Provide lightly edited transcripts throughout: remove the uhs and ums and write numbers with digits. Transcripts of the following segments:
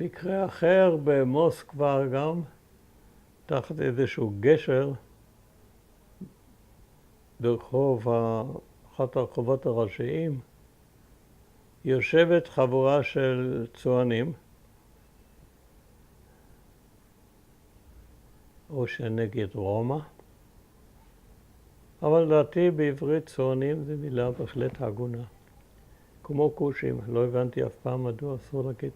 מקרה אחר במוסקבה גם, תחת איזשהו גשר, ברחוב, אחת הרחובות הראשיים, יושבת חבורה של צוענים, או שנגד רומא, אבל לדעתי בעברית צוענים זו מילה בהחלט הגונה. כמו כושים, לא הבנתי אף פעם מדוע אסור להגיד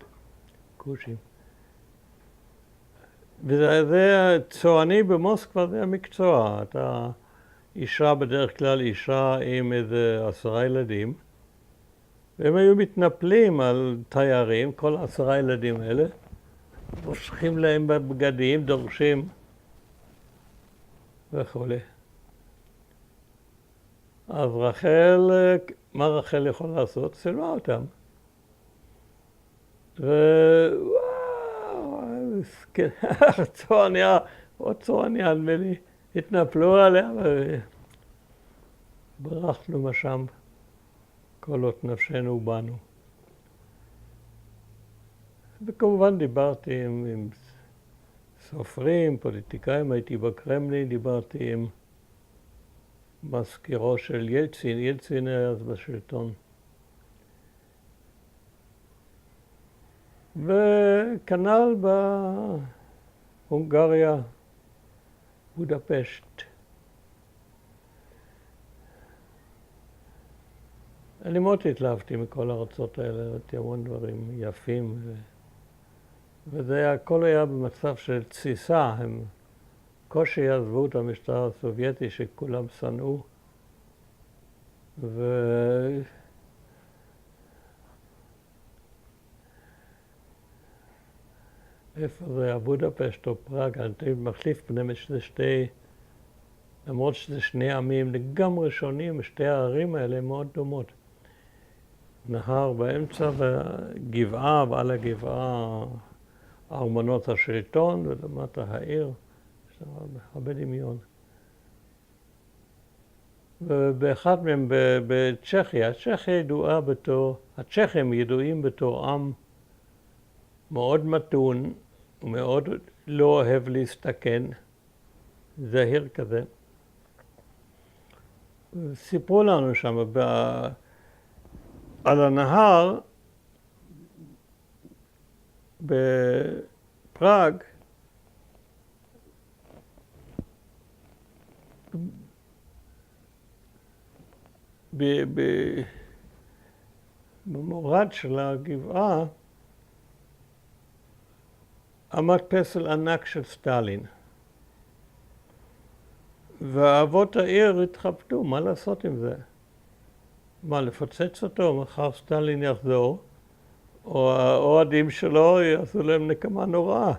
כושים. וזה צועני במוסקבה, זה המקצוע. אתה אישה, בדרך כלל אישה עם איזה 10 ילדים, והם היו מתנפלים על תיירים, כל 10 ילדים האלה, מושכים להם בבגדים, דורשים וכו'. אז רחל, מה רחל יכול לעשות? צילמה אותם. ווואו, מסכן, צועניה, עוד צועניה, נדמה לי, התנפלו עליה וברחנו משם, כל עוד נפשנו בנו. וכמובן דיברתי עם סופרים, פוליטיקאים, הייתי בקרמלין, דיברתי עם מזכירו של ילצין, ילצין היה אז בשלטון. וכנ"ל בהונגריה, בודפשט. אני מאוד התלהבתי מכל הארצות האלה, ראיתי המון דברים יפים. וזה הכל היה במצב של תסיסה, הם קושי עזבו את המשטר הסובייטי שכולם שנאו. איפה זה היה? בודפשט או פראג, אני תמיד מחליף ביניהם שזה שתי, למרות שזה שני עמים לגמרי שונים, שתי הערים האלה מאוד דומות. נהר באמצע וגבעה, ועל הגבעה ארמונות השלטון, ולמטה העיר, יש הרבה דמיון. ובאחד מהם בצ'כיה, צ'כיה ידועה בתור, הצ'כים ידועים בתור עם מאוד מתון, ומאוד לא אוהב להסתכן, זהיר כזה. סיפרו לנו שם על הנהר בפראג, במורד של הגבעה, עמד פסל ענק של סטלין. ואבות העיר התחבטו, מה לעשות עם זה? מה, לפוצץ אותו, מחר סטלין יחזור, או האוהדים שלו יעשו להם נקמה נוראה.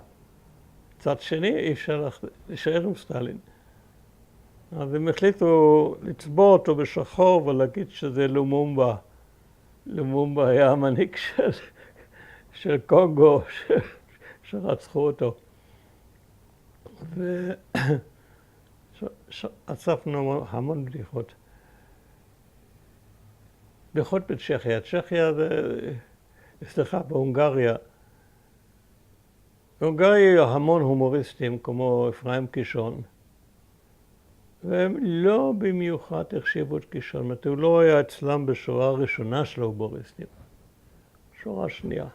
מצד שני, אי אפשר להישאר עם סטלין. אז הם החליטו לצבוע אותו בשחור ולהגיד שזה לומומבה. לומומבה היה המנהיג של קונגו שרצחו אותו. ואספנו המון בדיחות. בדיחות בצ'כיה. צ'כיה זה, סליחה, בהונגריה. בהונגריה היו המון הומוריסטים כמו אפרים קישון. והם לא במיוחד החשיבו את קישון. הוא לא היה אצלם בשורה הראשונה של ההומוריסטים. שורה שנייה.